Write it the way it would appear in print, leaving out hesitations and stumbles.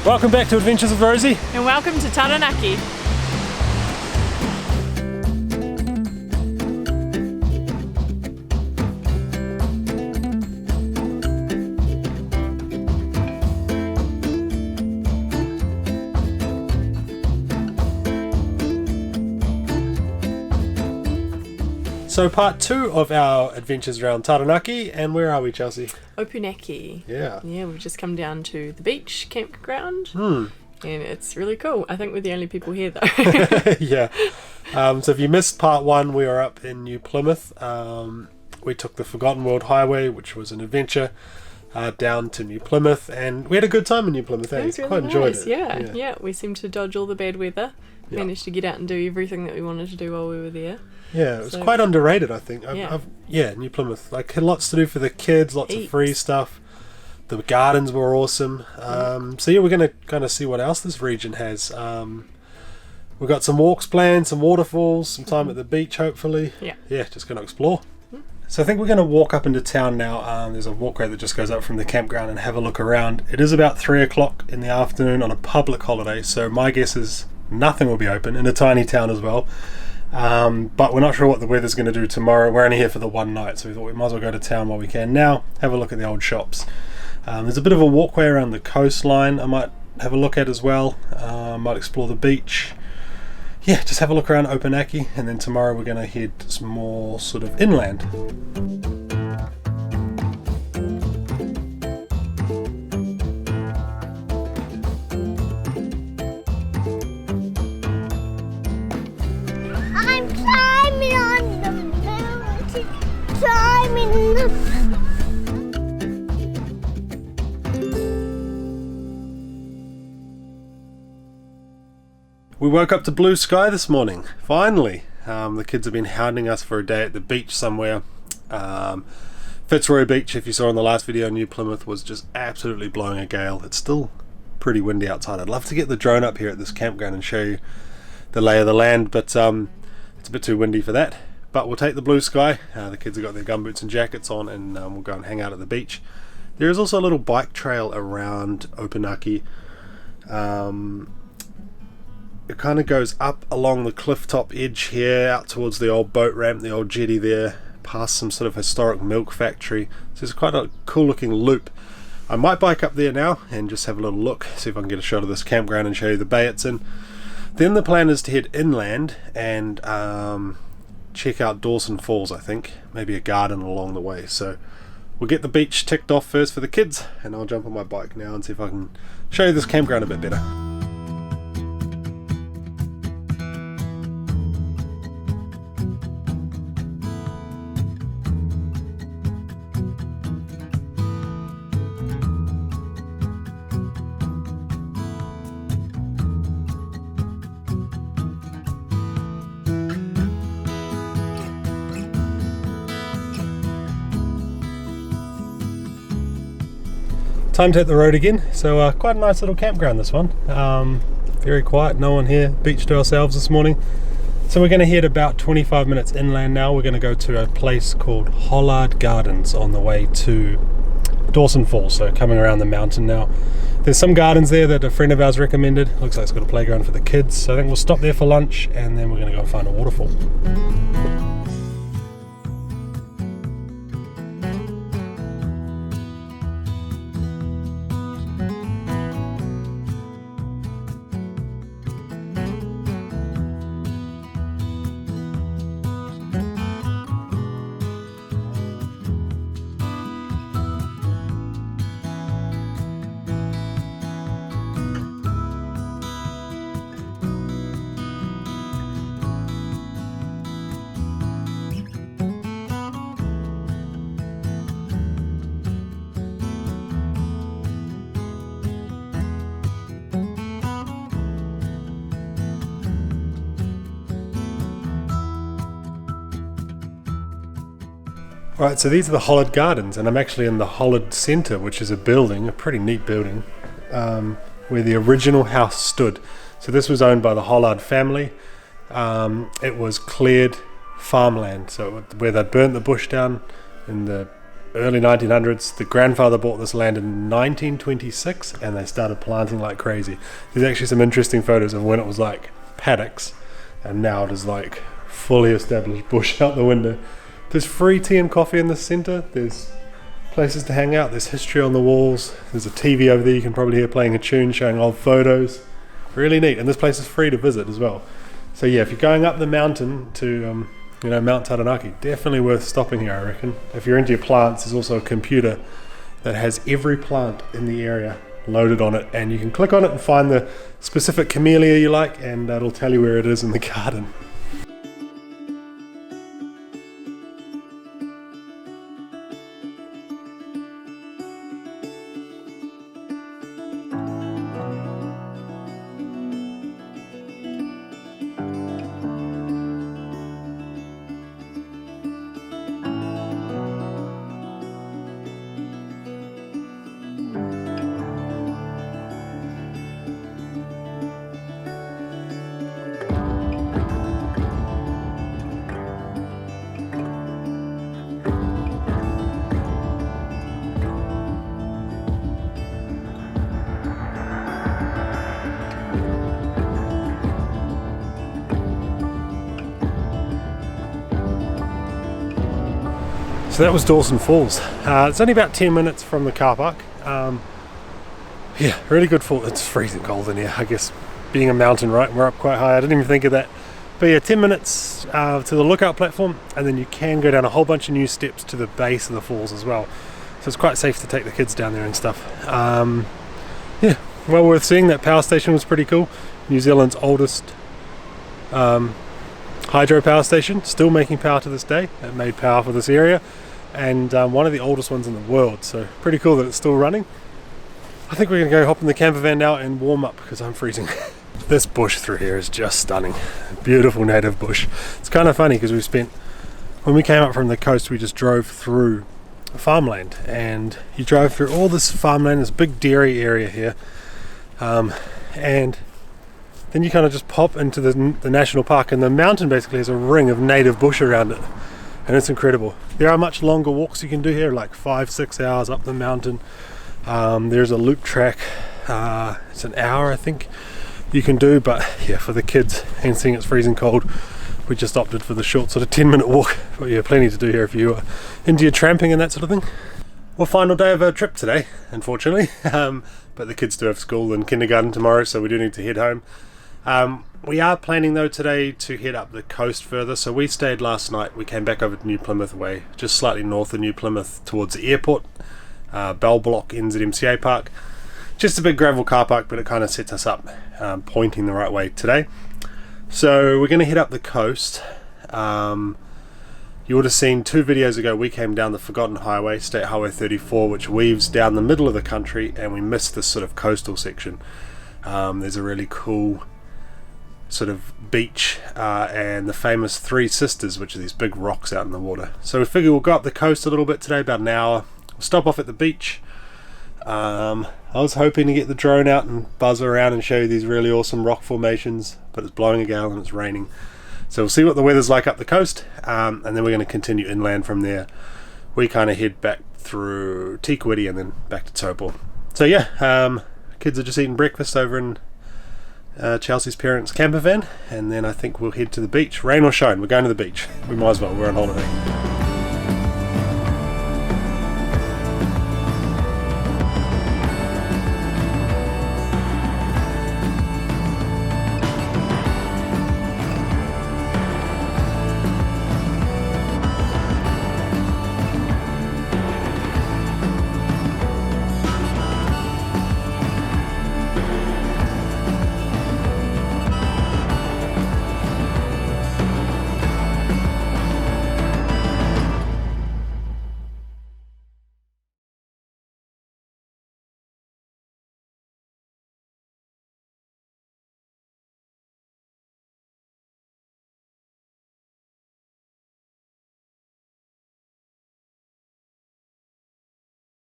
Welcome back to Adventures with Rosie. And welcome to Taranaki. So part 2 of our adventures around Taranaki, and where are we, Chelsea? Opunake. Yeah. Yeah, we've just come down to the beach campground. And it's really cool. I think we're the only people here though. Yeah. So if you missed part 1, we were up in New Plymouth. We took the Forgotten World Highway, which was an adventure, down to New Plymouth, and we had a good time in New Plymouth. It was really quite enjoyed nice. it. Yeah. We seemed to dodge all the bad weather. Yeah. Managed to get out and do everything that we wanted to do while we were there. Yeah, it was quite underrated, I think. Yeah. New Plymouth. Like, had lots to do for the kids, lots of free stuff. The gardens were awesome. So yeah, we're going to kind of see what else this region has. We've got some walks planned, some waterfalls, some time at the beach, hopefully. Yeah, just going to explore. So I think we're going to walk up into town now. There's a walkway that just goes up from the campground and have a look around. It is about 3 o'clock in the afternoon on a public holiday, so my guess is nothing will be open in a tiny town as well. But we're not sure what the weather's going to do tomorrow. We're only here for the one night, so we thought we might as well go to town while we can now, have a look at the old shops. There's a bit of a walkway around the coastline I might have a look at as well. Might explore the beach. Yeah, just have a look around Opunake, and then tomorrow we're going to head some more sort of inland. I'm climbing on the mountain, climbing the... We woke up to blue sky this morning, finally. The kids have been hounding us for a day at the beach somewhere. Fitzroy Beach, if you saw in the last video, New Plymouth, was just absolutely blowing a gale. It's still pretty windy outside. I'd love to get the drone up here at this campground and show you the lay of the land, but it's a bit too windy for that. But we'll take the blue sky. The kids have got their gumboots and jackets on, and we'll go and hang out at the beach. There is also a little bike trail around Opunake. It kind of goes up along the cliff top edge here, out towards the old boat ramp, the old jetty there, past some sort of historic milk factory. So it's quite a cool looking loop. I might bike up there now and just have a little look, see if I can get a shot of this campground and show you the bay it's in. Then the plan is to head inland and check out Dawson Falls, I think. Maybe a garden along the way. So we'll get the beach ticked off first for the kids, and I'll jump on my bike now and see if I can show you this campground a bit better. Time to hit the road again. So quite a nice little campground, this one. Very quiet, no one here. Beach to ourselves this morning. So we're going to head about 25 minutes inland now. We're going to go to a place called Hollard Gardens on the way to Dawson Falls, so coming around the mountain now. There's some gardens there that a friend of ours recommended. Looks like it's got a playground for the kids, so I think we'll stop there for lunch and then we're going to go and find a waterfall. Right, so these are the Hollard Gardens, and I'm actually in the Hollard Centre, which is a building, a pretty neat building, where the original house stood. So this was owned by the Hollard family. It was cleared farmland, so where they'd burnt the bush down in the early 1900s. The grandfather bought this land in 1926 and they started planting like crazy. There's actually some interesting photos of when it was like paddocks and now it is like fully established bush out the window. There's free tea and coffee in the centre. There's places to hang out. There's history on the walls. There's a TV over there you can probably hear playing a tune, showing old photos. Really neat, and this place is free to visit as well. So yeah, if you're going up the mountain to Mt Taranaki, definitely worth stopping here, I reckon. If you're into your plants, there's also a computer that has every plant in the area loaded on it, and you can click on it and find the specific camellia you like, and it'll tell you where it is in the garden. So that was Dawson Falls. It's only about 10 minutes from the car park. Yeah, really good fall. It's freezing cold in here, I guess, being a mountain, right? We're up quite high. I didn't even think of that. But yeah, 10 minutes to the lookout platform, and then you can go down a whole bunch of new steps to the base of the falls as well. So it's quite safe to take the kids down there and stuff. Yeah, well worth seeing. That power station was pretty cool. New Zealand's oldest hydro power station, still making power to this day. It made power for this area, and one of the oldest ones in the world, so pretty cool that it's still running. I think we're going to go hop in the camper van now and warm up because I'm freezing. This bush through here is just stunning. Beautiful native bush. It's kind of funny because when we came up from the coast, we just drove through farmland, and you drove through all this farmland, this big dairy area here, and then you kind of just pop into the national park, and the mountain basically has a ring of native bush around it, and it's incredible. There are much longer walks you can do here, like 5-6 hours up the mountain. There's a loop track, it's an hour I think you can do, but yeah, for the kids and seeing it's freezing cold, we just opted for the short sort of 10-minute walk. But yeah, plenty to do here if you are into your tramping and that sort of thing. Well, final day of our trip today, unfortunately, but the kids do have school and kindergarten tomorrow, so we do need to head home. We are planning though today to head up the coast further. So we stayed last night, we came back over to New Plymouth way, just slightly north of New Plymouth towards the airport, Bell Block NZMCA park. Just a big gravel car park, but it kind of sets us up pointing the right way today. So we're going to head up the coast. You would have seen 2 videos ago we came down the Forgotten Highway, State Highway 34, which weaves down the middle of the country, and we missed this sort of coastal section. There's a really cool sort of beach and the famous Three Sisters, which are these big rocks out in the water. So we figure we'll go up the coast a little bit today, about an hour. We'll stop off at the beach. I was hoping to get the drone out and buzz around and show you these really awesome rock formations, but it's blowing a gale and it's raining. So we'll see what the weather's like up the coast, and then we're going to continue inland from there. We kind of head back through Tikwiti and then back to Taupo. So yeah, kids are just eating breakfast over in Chelsea's parents' camper van, and then I think we'll head to the beach. Rain or shine, we're going to the beach. We might as well, we're on holiday.